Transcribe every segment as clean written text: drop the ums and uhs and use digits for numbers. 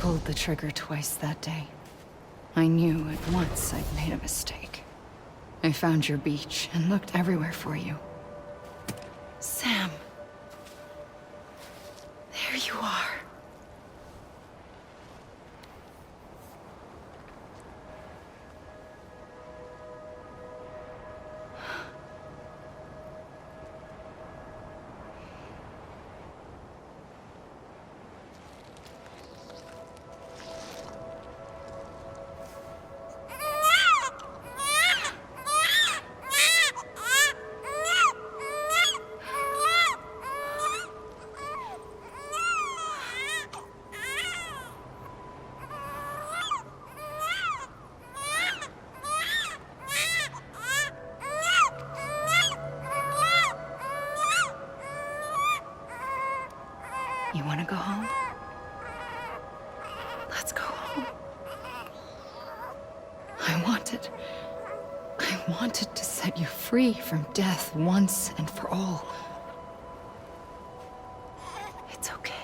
pulled the trigger twice that day. I knew at once I'd made a mistake. I found your beach and looked everywhere for you. Sam. There you are. You want to go home? Let's go home. I wanted to set you free from death once and for all. It's okay.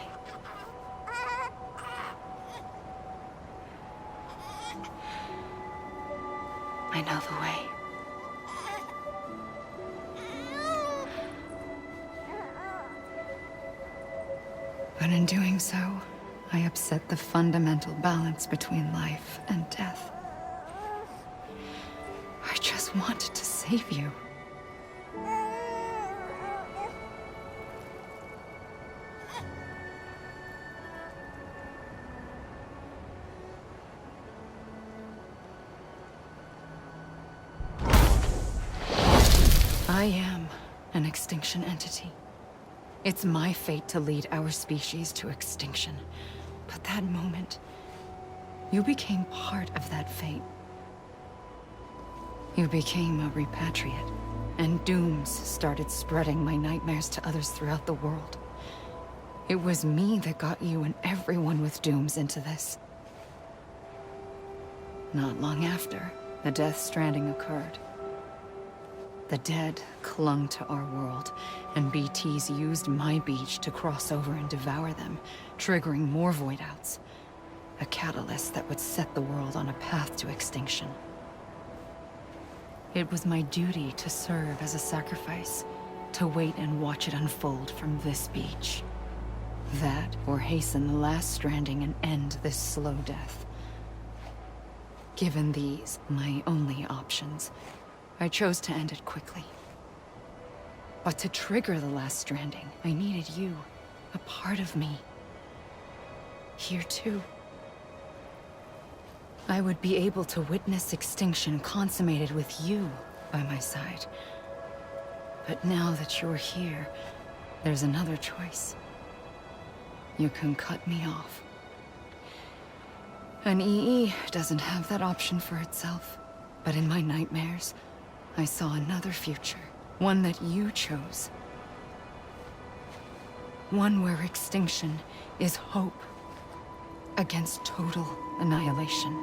I know the way. But in doing so, I upset the fundamental balance between life and death. I just wanted to save you. I am an extinction entity. It's my fate to lead our species to extinction. But that moment, you became part of that fate. You became a repatriate, and dooms started spreading my nightmares to others throughout the world. It was me that got you and everyone with dooms into this. Not long after, the Death Stranding occurred. The dead clung to our world, and BTs used my beach to cross over and devour them, triggering more void outs. A catalyst that would set the world on a path to extinction. It was my duty to serve as a sacrifice, to wait and watch it unfold from this beach. That, or hasten the last stranding and end this slow death. Given these, my only options, I chose to end it quickly. But to trigger the last stranding, I needed you, a part of me. Here too. I would be able to witness extinction consummated with you by my side. But now that you're here, there's another choice. You can cut me off. An EE doesn't have that option for itself. But in my nightmares, I saw another future. One that you chose. One where extinction is hope against total annihilation.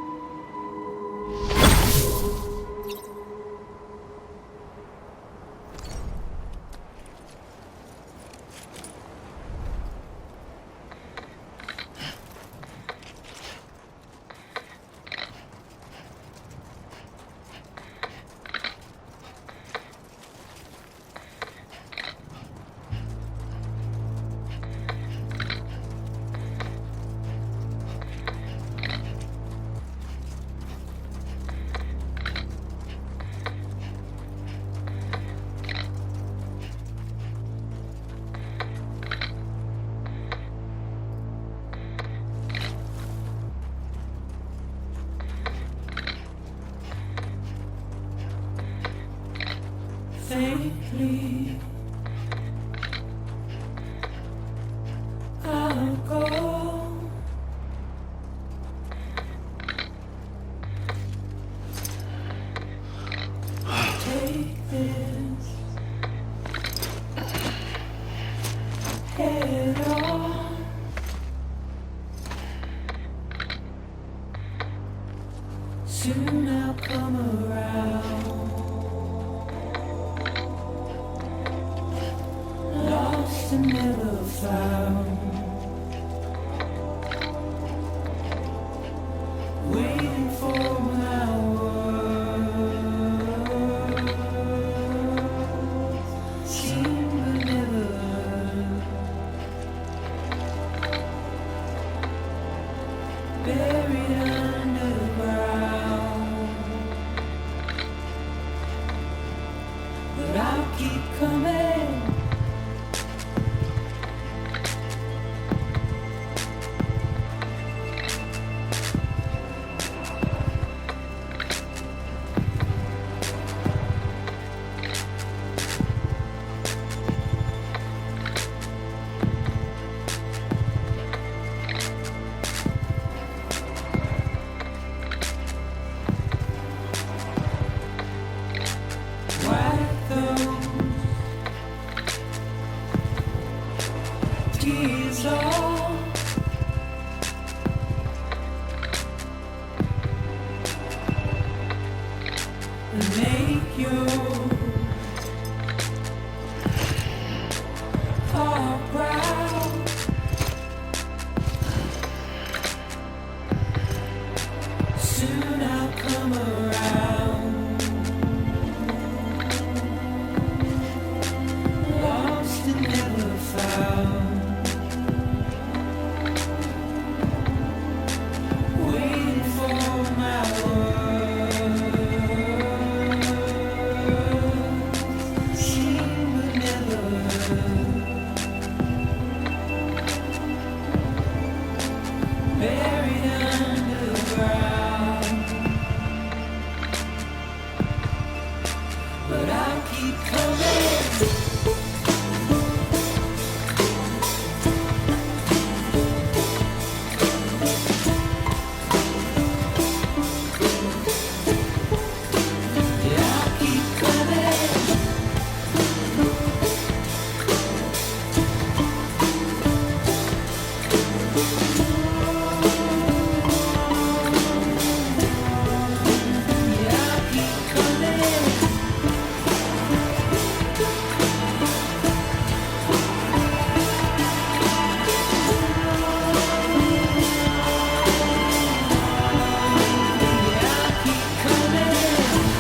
Faintly, I'll go. Take this head on. Soon I'll come around. Lost and never found. buried underground. But I'll keep coming. Wipe those tears off. And make your heart proud. Soon I'll come around. Lost and never found. Waiting for my words. Seen but never heard. Buried underground. But I'll keep coming. Yeah, I'll keep coming. Yeah, I'll keep coming. Yeah, I'll keep coming. Yeah, I'll keep coming.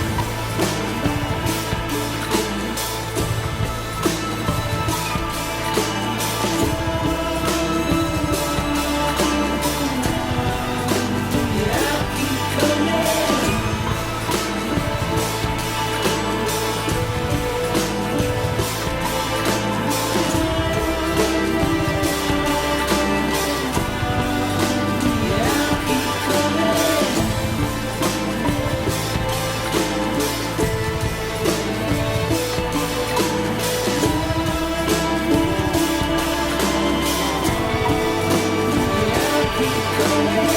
Yeah, I'll keep coming. Yeah, I'll keep coming.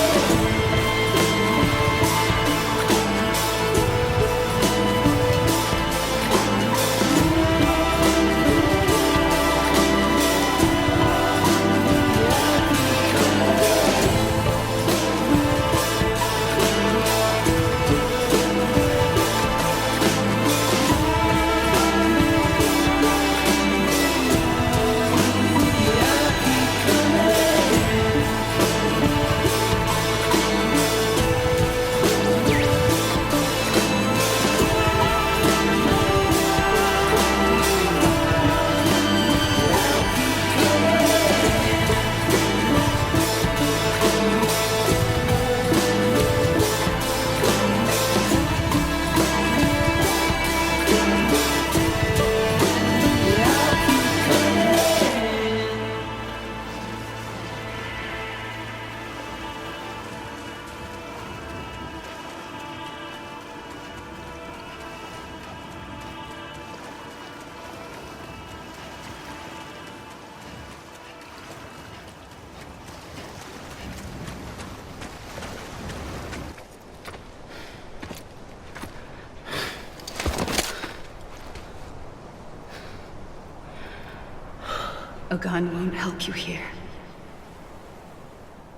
A gun won't help you here.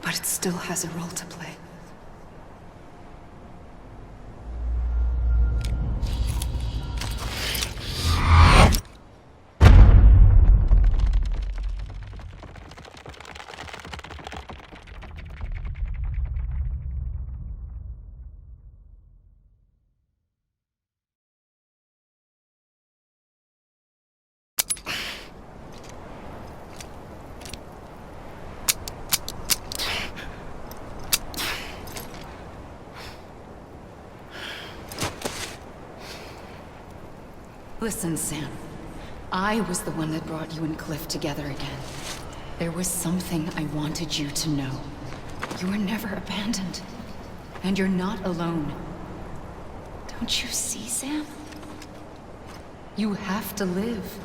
But it still has a role to play. Listen, Sam. I was the one that brought you and Cliff together again. There was something I wanted you to know. You were never abandoned. And you're not alone. Don't you see, Sam? You have to live.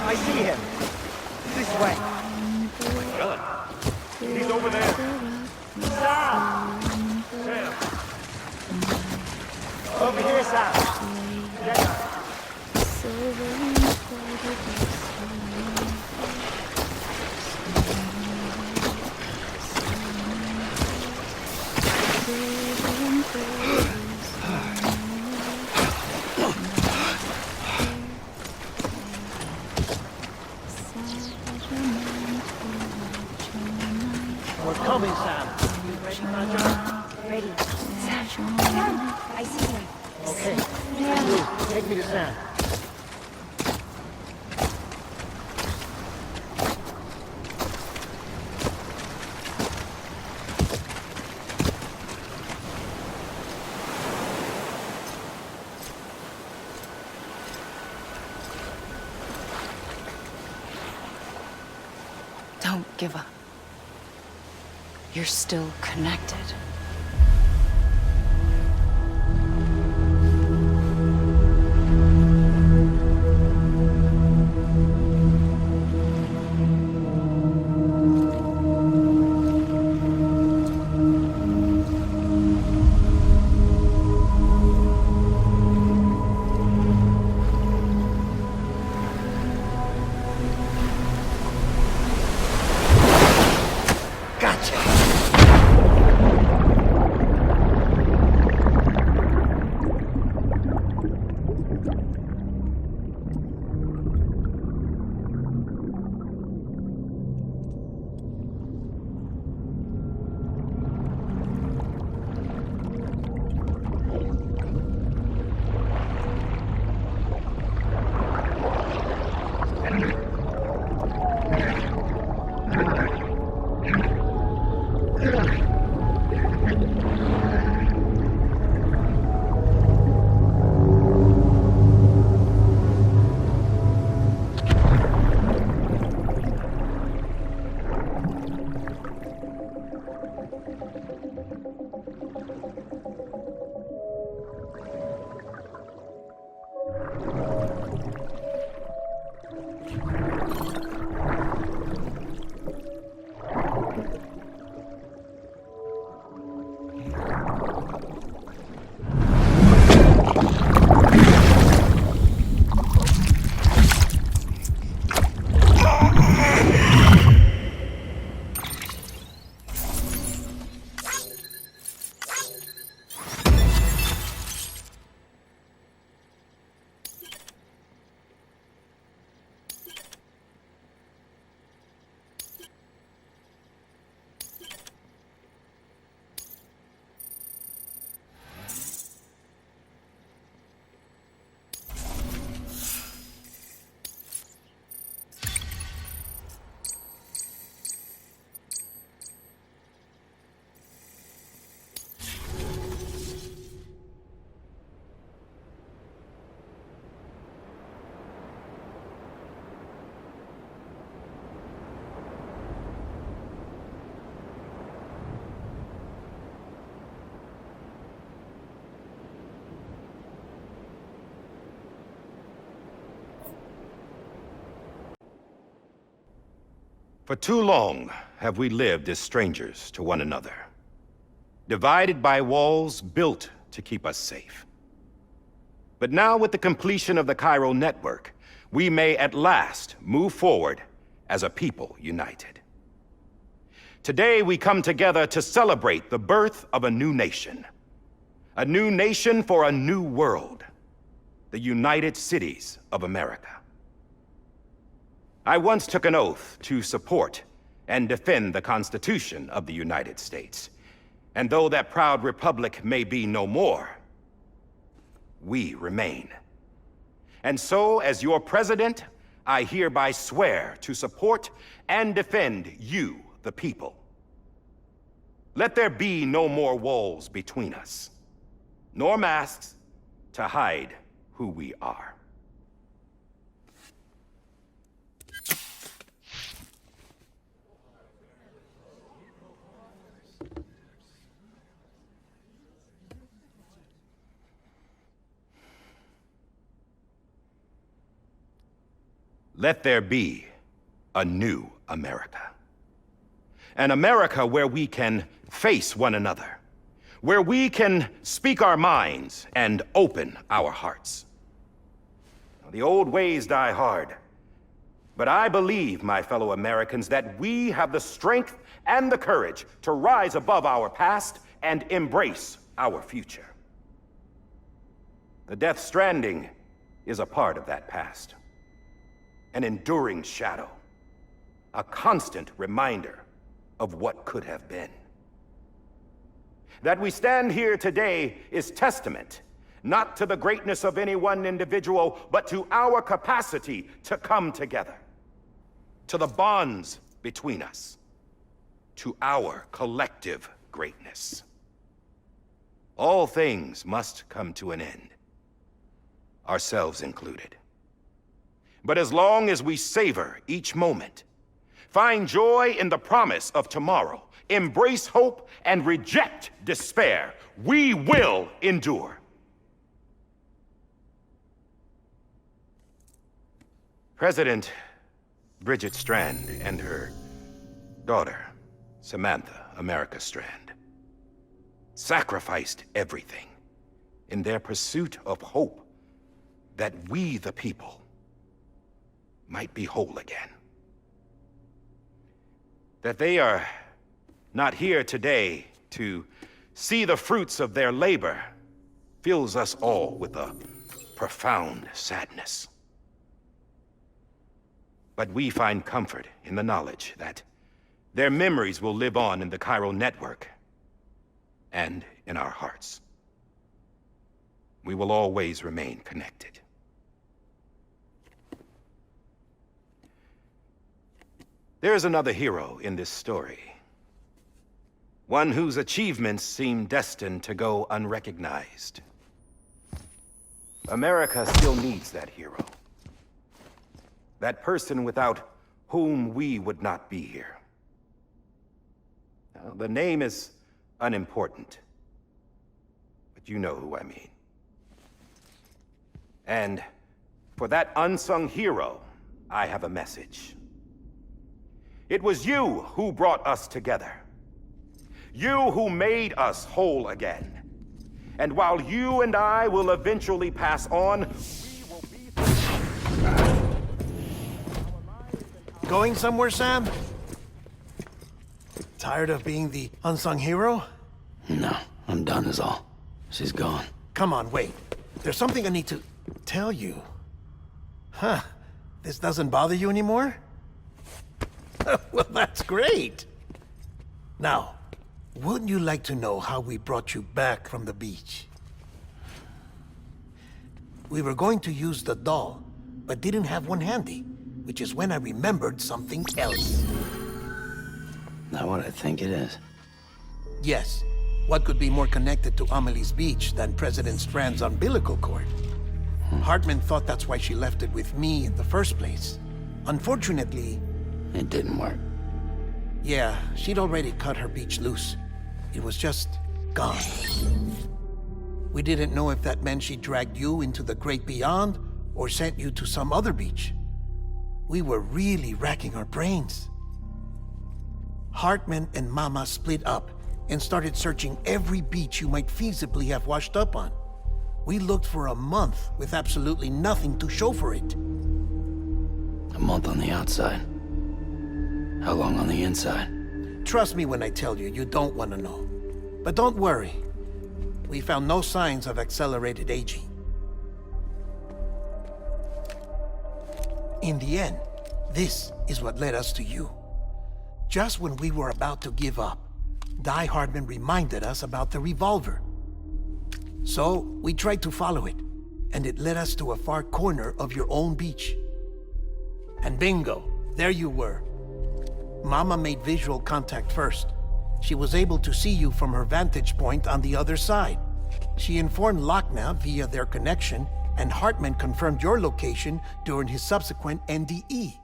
I see him. This way. Really? He's over there. Sam! Sam! Over here, Sam. Yeah. We're coming, Sam. You ready, Roger? Ready. Sam, I see him. Okay. You, take me to Sam. Don't give up. You're still connected. For too long have we lived as strangers to one another, divided by walls built to keep us safe. But now, with the completion of the Cairo network, we may at last move forward as a people united. Today, we come together to celebrate the birth of a new nation for a new world, the United Cities of America. I once took an oath to support and defend the Constitution of the United States. And though that proud republic may be no more, we remain. And so, as your president, I hereby swear to support and defend you, the people. Let there be no more walls between us, nor masks to hide who we are. Let there be a new America. An America where we can face one another, where we can speak our minds and open our hearts. The old ways die hard, but I believe, my fellow Americans, that we have the strength and the courage to rise above our past and embrace our future. The Death Stranding is a part of that past. An enduring shadow, a constant reminder of what could have been. That we stand here today is testament, not to the greatness of any one individual, but to our capacity to come together, to the bonds between us, to our collective greatness. All things must come to an end, ourselves included. But as long as we savor each moment, find joy in the promise of tomorrow, embrace hope, and reject despair, we will endure. President Bridget Strand and her daughter, Samantha America Strand, sacrificed everything in their pursuit of hope that we, the people, might be whole again. That they are not here today to see the fruits of their labor fills us all with a profound sadness. But we find comfort in the knowledge that their memories will live on in the Cairo network and in our hearts. We will always remain connected. There is another hero in this story. One whose achievements seem destined to go unrecognized. America still needs that hero. That person without whom we would not be here. Now, the name is unimportant, but you know who I mean. And for that unsung hero, I have a message. It was you who brought us together. You who made us whole again. And while you and I will eventually pass on, Going somewhere, Sam? Tired of being the unsung hero? No, I'm done is all. She's gone. Come on, wait. There's something I need to tell you. Huh. This doesn't bother you anymore? Well, that's great. Now, wouldn't you like to know how we brought you back from the beach? We were going to use the doll, but didn't have one handy, which is when I remembered something else. Not what I think it is. Yes. What could be more connected to Amelie's beach than President Strand's umbilical cord? Hartman thought that's why she left it with me in the first place. Unfortunately... It didn't work. Yeah, she'd already cut her beach loose. It was just gone. We didn't know if that meant she dragged you into the great beyond or sent you to some other beach. We were really racking our brains. Hartman and Mama split up and started searching every beach you might feasibly have washed up on. We looked for a month with absolutely nothing to show for it. A month on the outside. How long on the inside? Trust me when I tell you, you don't want to know. But don't worry. We found no signs of accelerated aging. In the end, this is what led us to you. Just when we were about to give up, Die Hardman reminded us about the revolver. So, we tried to follow it, and it led us to a far corner of your own beach. And bingo, there you were. Mama made visual contact first. She was able to see you from her vantage point on the other side. She informed Lochna via their connection, and Hartman confirmed your location during his subsequent NDE.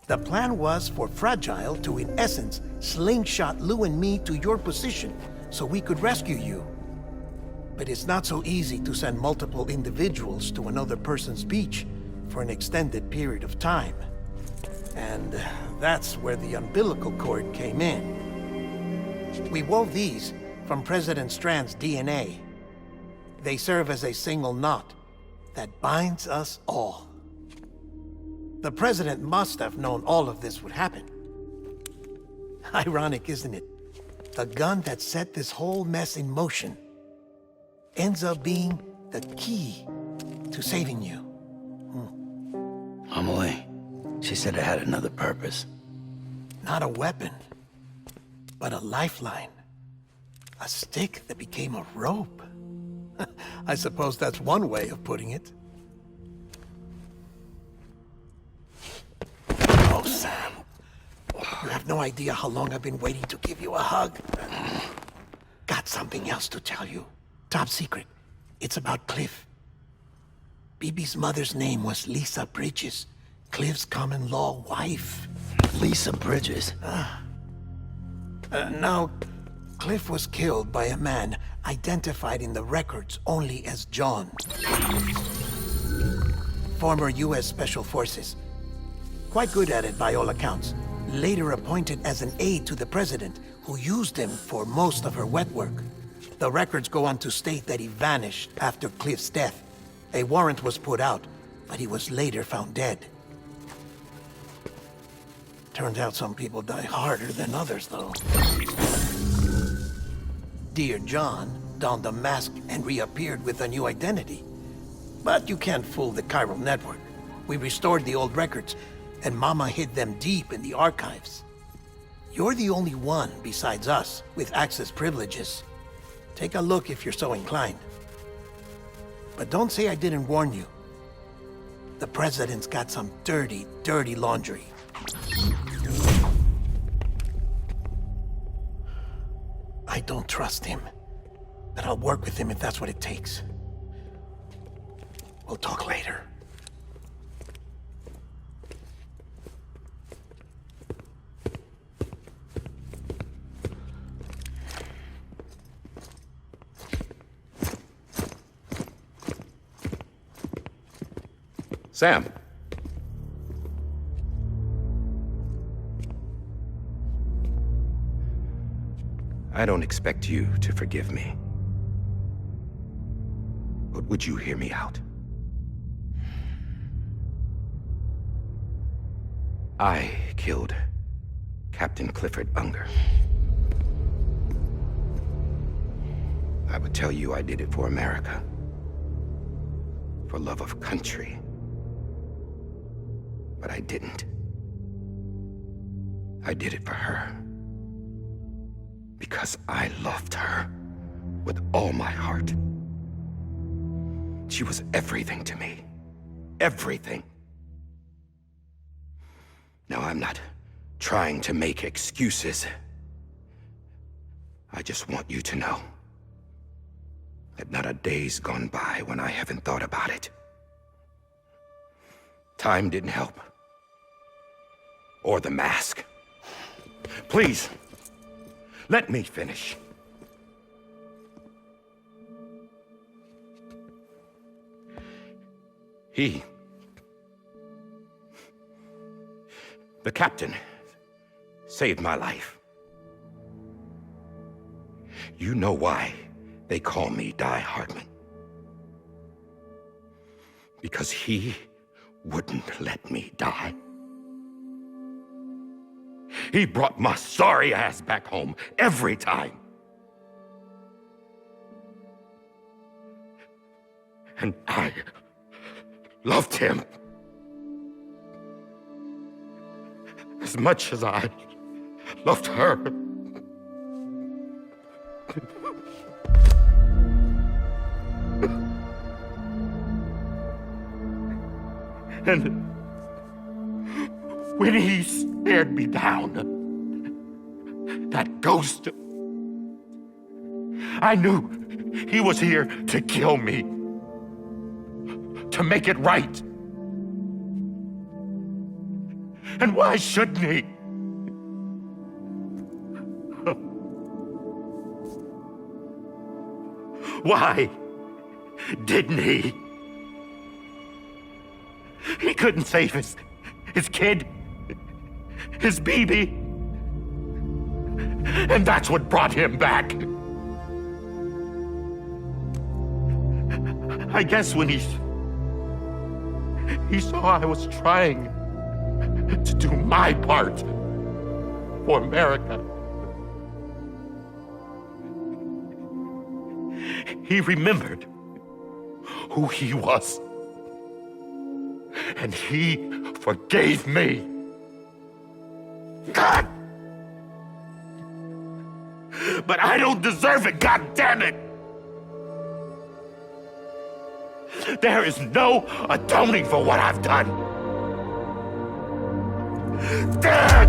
The plan was for Fragile to, in essence, slingshot Lou and me to your position so we could rescue you. But it's not so easy to send multiple individuals to another person's beach for an extended period of time. And that's where the umbilical cord came in. We wove these from President Strand's DNA. They serve as a single knot that binds us all. The President must have known all of this would happen. Ironic, isn't it? The gun that set this whole mess in motion ends up being the key to saving you. Amelie, she said it had another purpose. Not a weapon, but a lifeline. A stick that became a rope. I suppose that's one way of putting it. Oh, Sam. You have no idea how long I've been waiting to give you a hug. Got something else to tell you. Top secret. It's about Cliff. BB's mother's name was Lisa Bridges, Cliff's common-law wife. Lisa Bridges? Now, Cliff was killed by a man identified in the records only as John. Former U.S. Special Forces. Quite good at it by all accounts. Later appointed as an aide to the president, who used him for most of her wet work. The records go on to state that he vanished after Cliff's death. A warrant was put out, but he was later found dead. Turns out some people die harder than others, though. Dear John donned a mask and reappeared with a new identity. But you can't fool the chiral network. We restored the old records, and Mama hid them deep in the archives. You're the only one, besides us, with access privileges. Take a look if you're so inclined. But don't say I didn't warn you. The President's got some dirty, dirty laundry. I don't trust him. But I'll work with him if that's what it takes. We'll talk later. Sam. I don't expect you to forgive me. But would you hear me out? I killed Captain Clifford Unger. I would tell you I did it for America. For love of country. But I didn't. I did it for her. Because I loved her with all my heart. She was everything to me. Everything. Now, I'm not trying to make excuses. I just want you to know that not a day's gone by when I haven't thought about it. Time didn't help. Or the mask. Please, let me finish. The captain, saved my life. You know why they call me Die Hardman. Because he wouldn't let me die. He brought my sorry ass back home every time. And I loved him as much as I loved her. And when he stared me down, that ghost, I knew he was here to kill me, to make it right. And why shouldn't he? Why didn't he? He couldn't save his kid, his baby. And that's what brought him back. I guess when he saw I was trying to do my part for America, he remembered who he was. And he forgave me. God! But I don't deserve it, God damn it! There is no atoning for what I've done. God!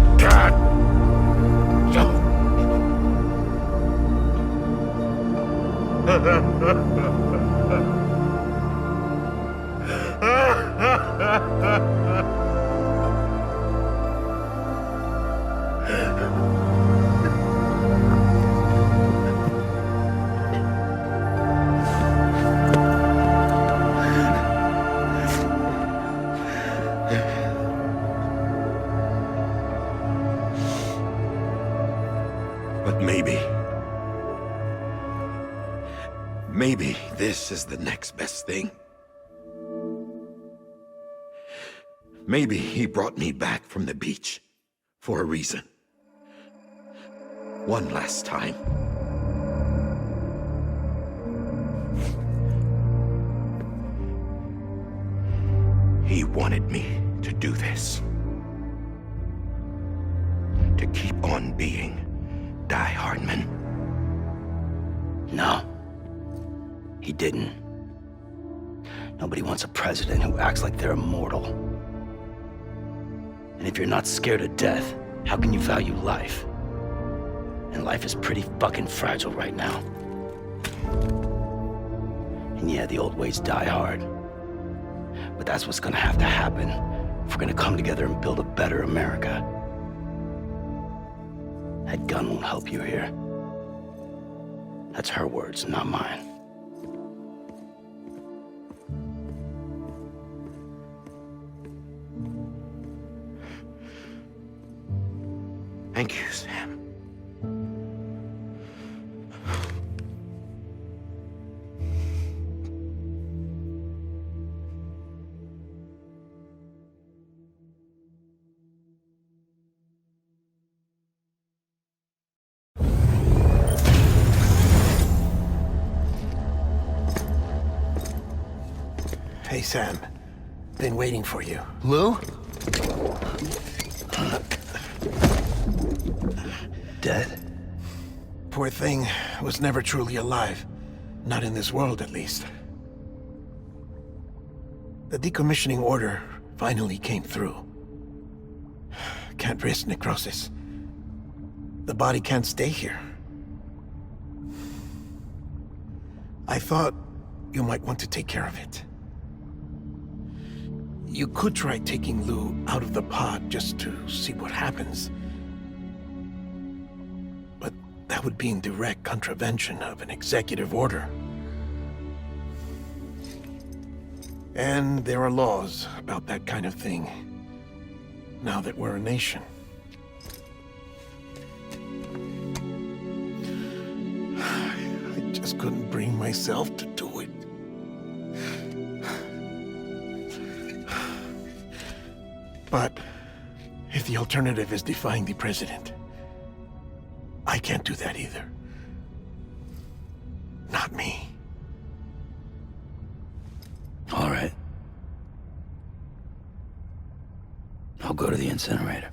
But maybe this is the next best thing. Maybe he brought me back from the beach for a reason. One last time. He wanted me to do this. To keep on being Die Hardman. No. He didn't. Nobody wants a president who acts like they're immortal. And if you're not scared of death, how can you value life? And And life is pretty fucking fragile right now. And yeah, the old ways die hard. But that's what's gonna have to happen if we're gonna come together and build a better America. That gun won't help you here. That's her words, not mine. Thank you, Sam. Hey, Sam. Been waiting for you. Lou? Dead? Poor thing was never truly alive. Not in this world, at least. The decommissioning order finally came through. Can't risk necrosis. The body can't stay here. I thought you might want to take care of it. You could try taking Lou out of the pod just to see what happens. But that would be in direct contravention of an executive order. And there are laws about that kind of thing, now that we're a nation. I just couldn't bring myself to do it. But if the alternative is defying the president, I can't do that either. Not me. All right. I'll go to the incinerator.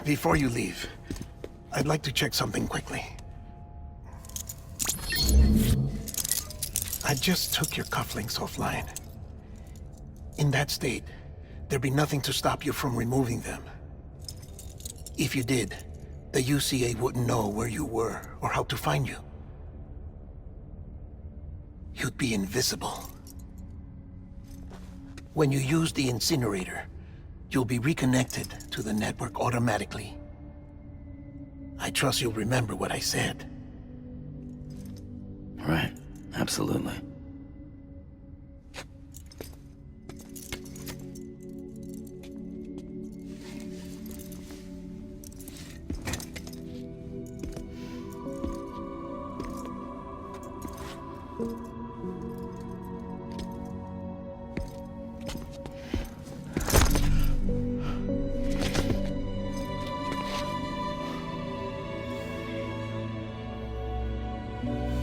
Before you leave, I'd like to check something quickly. I just took your cufflinks offline. In that state, there'd be nothing to stop you from removing them. If you did, the UCA wouldn't know where you were or how to find you. You'd be invisible. When you use the incinerator, you'll be reconnected to the network automatically. I trust you'll remember what I said. Right, absolutely.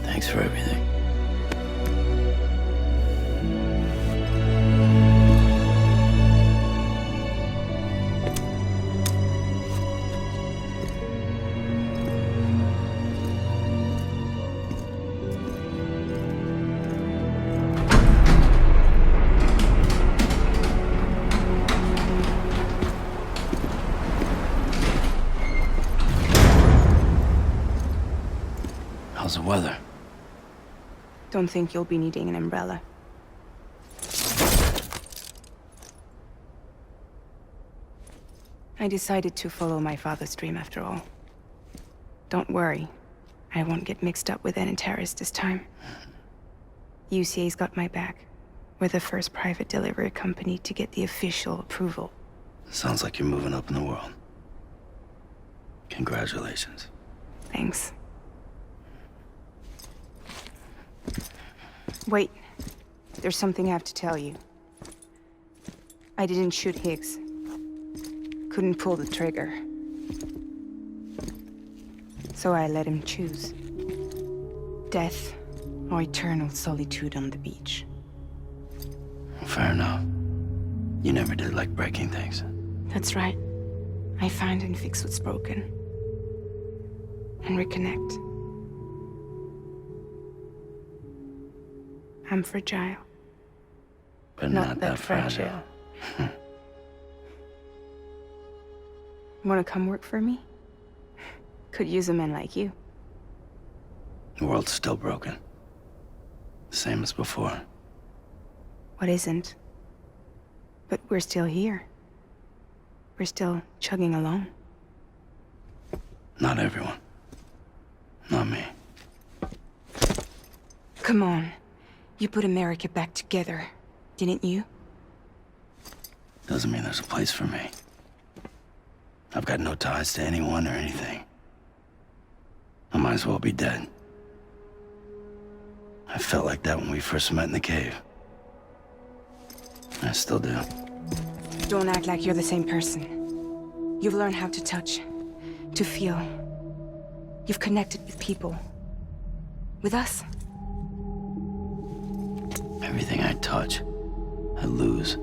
Thanks for everything. How's the weather? Don't think you'll be needing an umbrella. I decided to follow my father's dream after all. Don't worry. I won't get mixed up with any terrorists this time. UCA's got my back. We're the first private delivery company to get the official approval. Sounds like you're moving up in the world. Congratulations. Thanks. Wait. There's something I have to tell you. I didn't shoot Higgs. Couldn't pull the trigger. So I let him choose. Death or eternal solitude on the beach. Fair enough. You never did like breaking things. That's right. I find and fix what's broken. and reconnect. I'm fragile. But not that fragile. Want to come work for me? Could use a man like you. The world's still broken. Same as before. What isn't? But we're still here. We're still chugging along. Not everyone. Not me. Come on. You put America back together, didn't you? Doesn't mean there's a place for me. I've got no ties to anyone or anything. I might as well be dead. I felt like that when we first met in the cave. I still do. Don't act like you're the same person. You've learned how to touch, to feel. You've connected with people. With us. Everything I touch, I lose.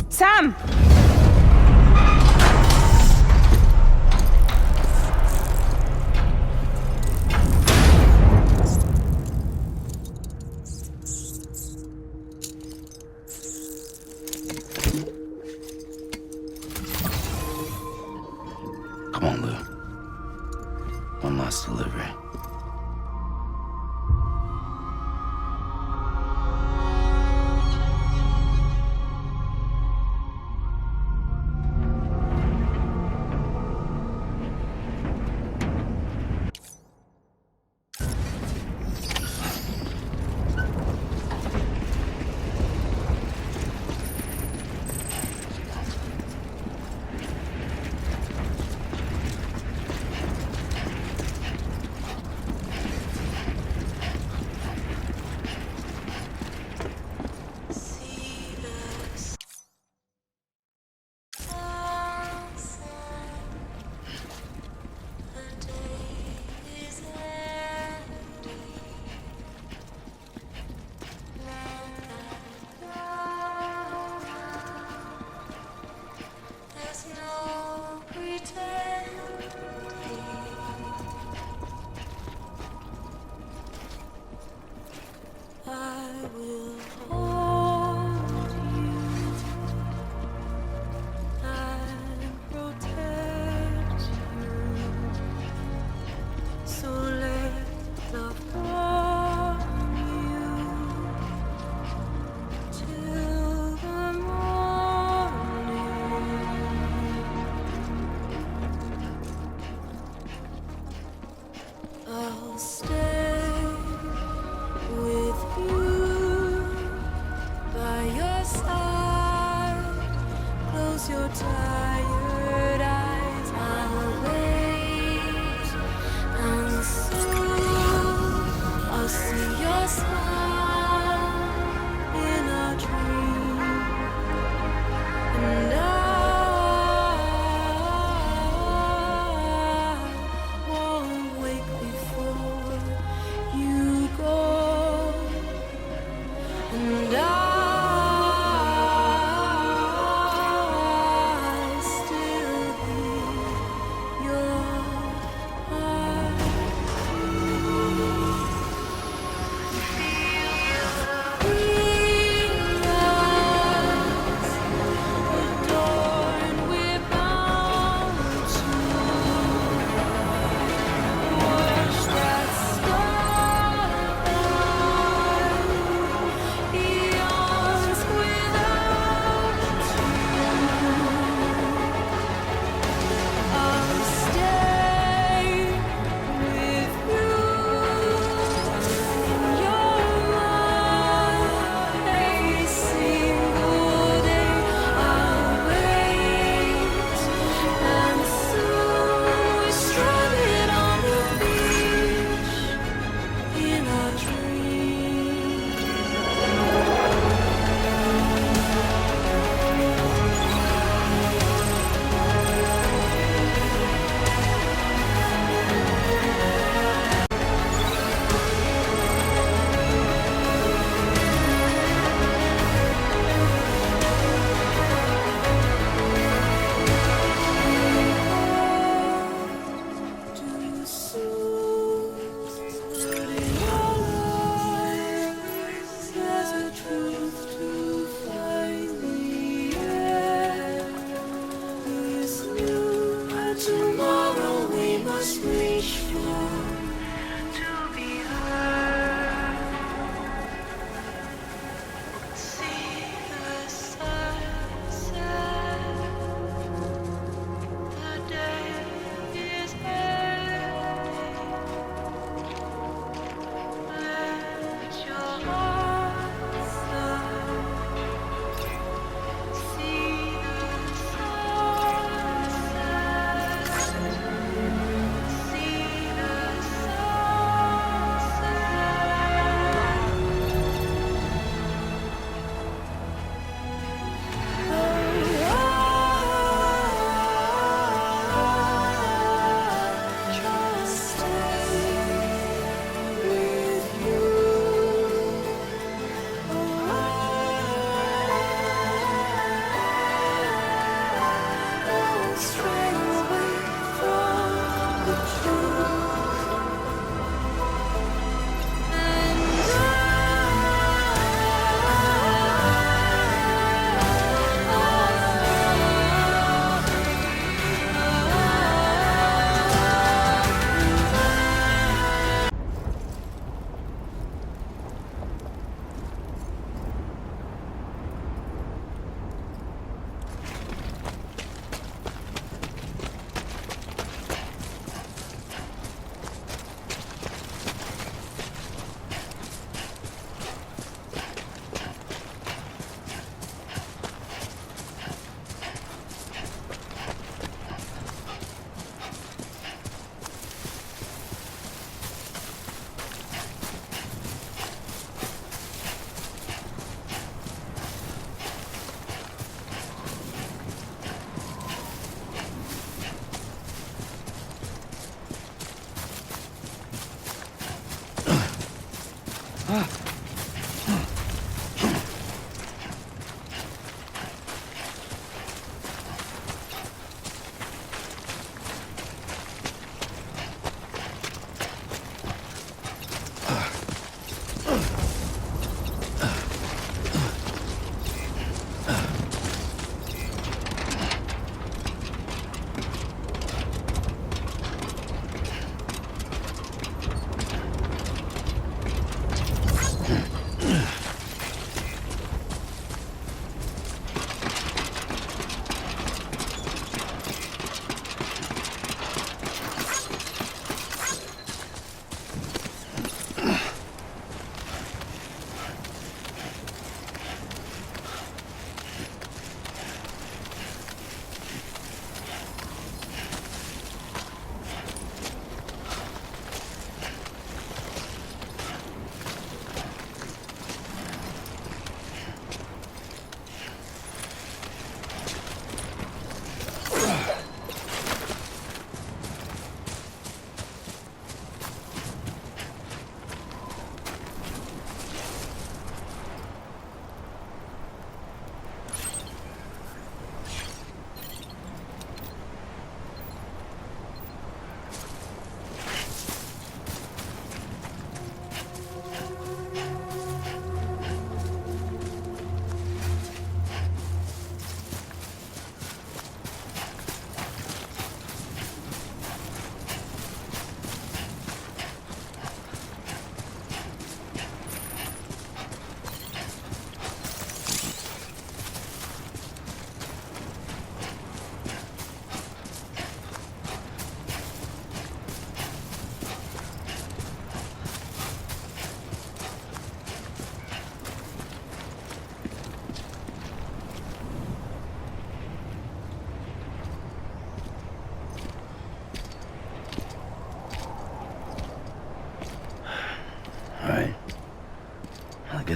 Sam! Come on, Lou. One last delivery.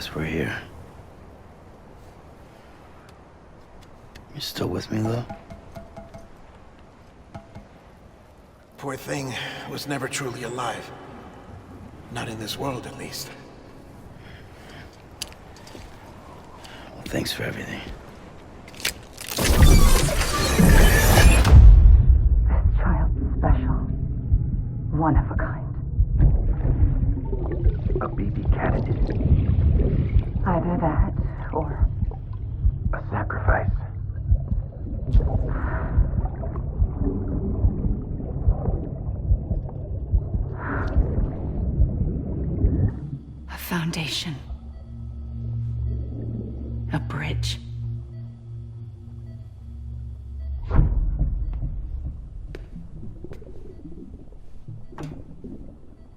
guess we're here. You still with me, though? Poor thing was never truly alive. Not in this world, at least. Well, thanks for everything. Child special. One of a kind. A baby candidate. Either that, or A sacrifice. a foundation. A bridge.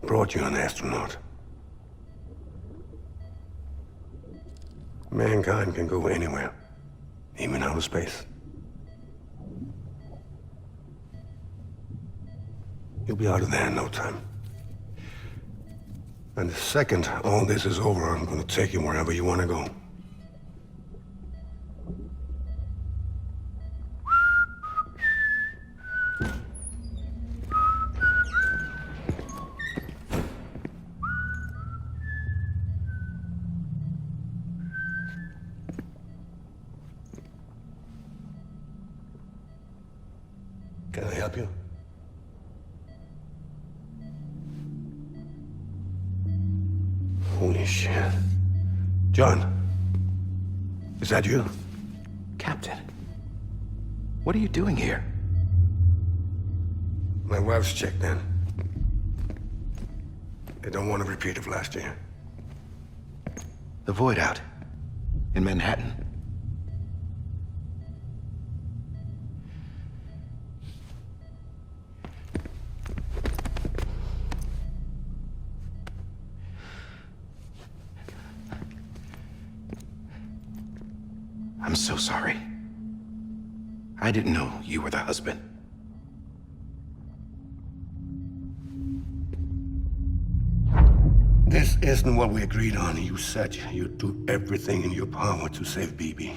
Brought you an astronaut. Mankind can go anywhere, even outer space. You'll be out of there in no time. And the second all this is over, I'm gonna take you wherever you wanna go. Can I help you? Holy shit. John, is that you? Captain, what are you doing here? My wife's checked in. They don't want a repeat of last year. The Void Out in Manhattan. I'm so sorry. I didn't know you were the husband. This isn't what we agreed on. You said you'd do everything in your power to save Bibi.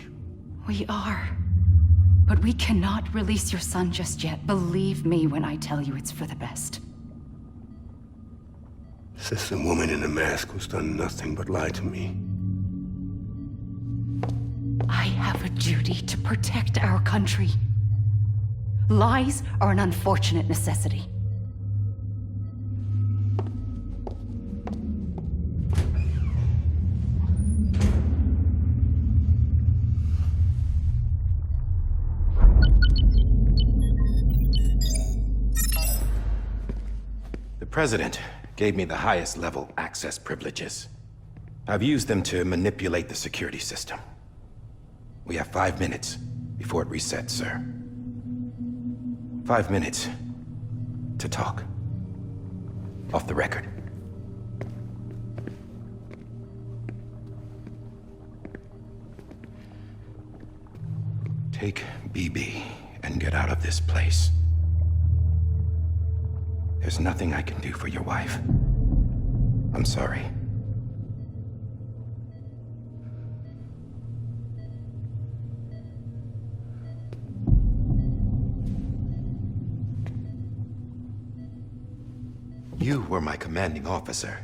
We are. But we cannot release your son just yet. Believe me when I tell you it's for the best. This is a woman in a mask who's done nothing but lie to me. I have a duty to protect our country. Lies are an unfortunate necessity. The President gave me the highest level access privileges. I've used them to manipulate the security system. We have 5 minutes before it resets, sir. 5 minutes to talk. Off the record. Take BB and get out of this place. There's nothing I can do for your wife. I'm sorry. You were my commanding officer,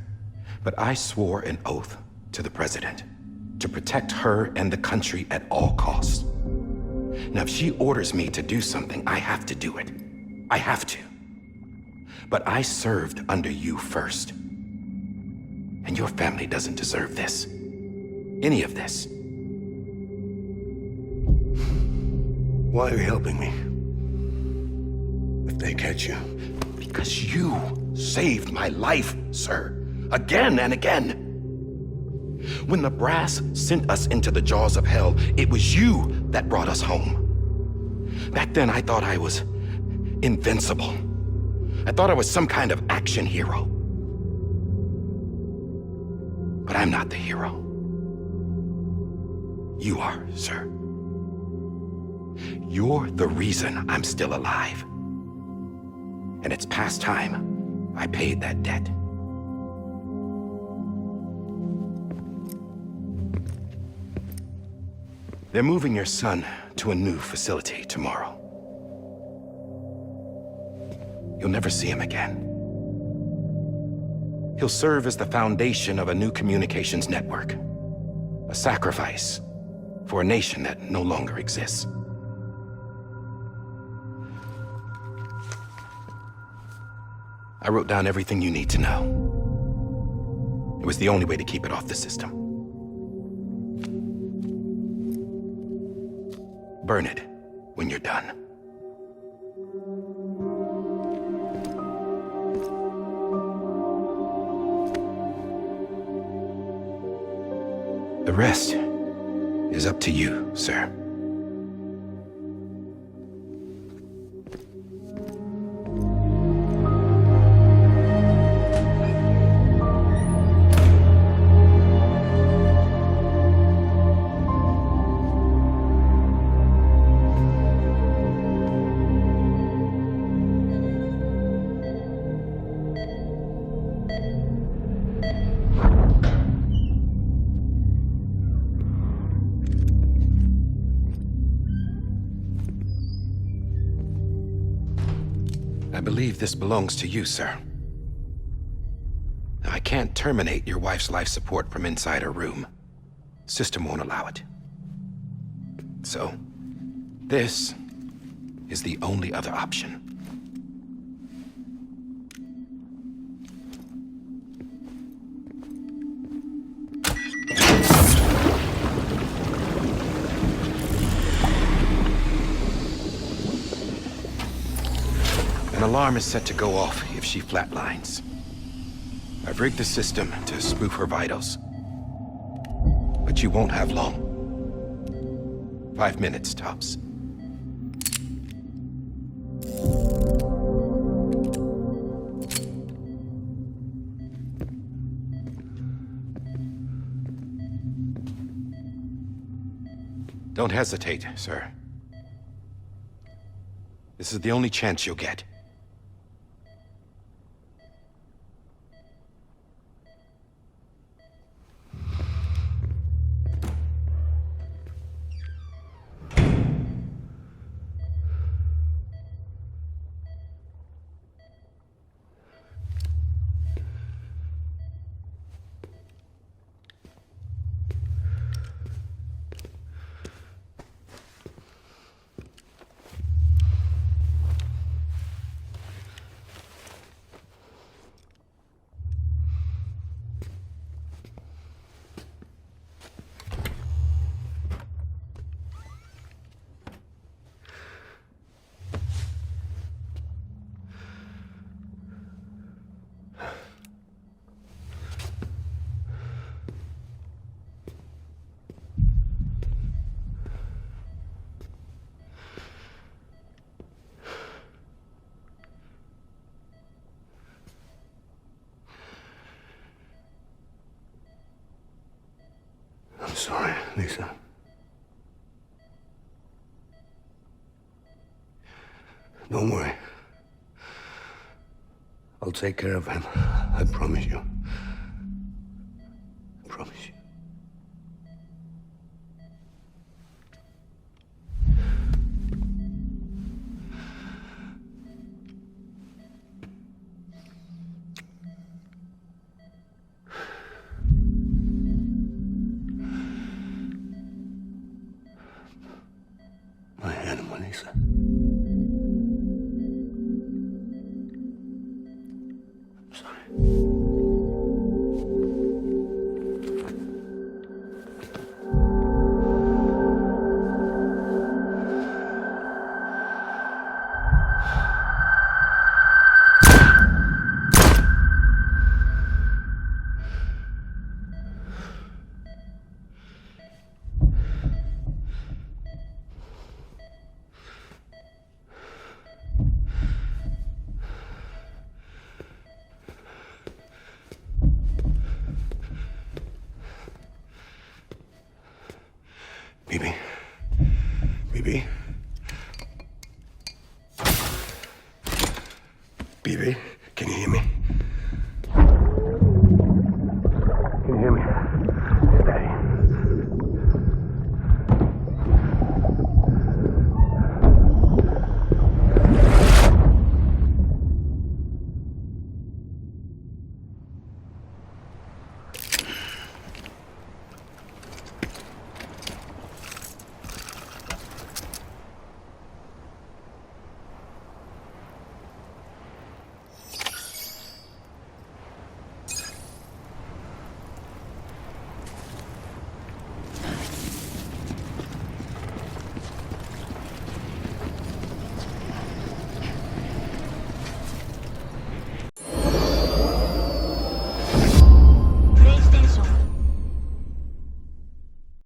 but I swore an oath to the President to protect her and the country at all costs. Now, if she orders me to do something, I have to do it. I have to. But I served under you first. And your family doesn't deserve this. Any of this. Why are you helping me? If they catch you. Because you saved my life, sir. Again and again. When the brass sent us into the jaws of hell, it was you that brought us home. Back then, I thought I was invincible. I thought I was some kind of action hero. But I'm not the hero. You are, sir. You're the reason I'm still alive. And it's past time I paid that debt. They're moving your son to a new facility tomorrow. You'll never see him again. He'll serve as the foundation of a new communications network. A sacrifice for a nation that no longer exists. I wrote down everything you need to know. It was the only way to keep it off the system. Burn it when you're done. The rest is up to you, sir. I believe this belongs to you, sir. I can't terminate your wife's life support from inside her room. System won't allow it. So, this is the only other option. An alarm is set to go off if she flatlines. I've rigged the system to spoof her vitals. But you won't have long. 5 minutes, tops. Don't hesitate, sir. This is the only chance you'll get. I'm sorry, Lisa. Don't worry. I'll take care of him. I promise you. I promise you. My animal, Lisa. I'm sorry. Bibi. Bibi. Bibi.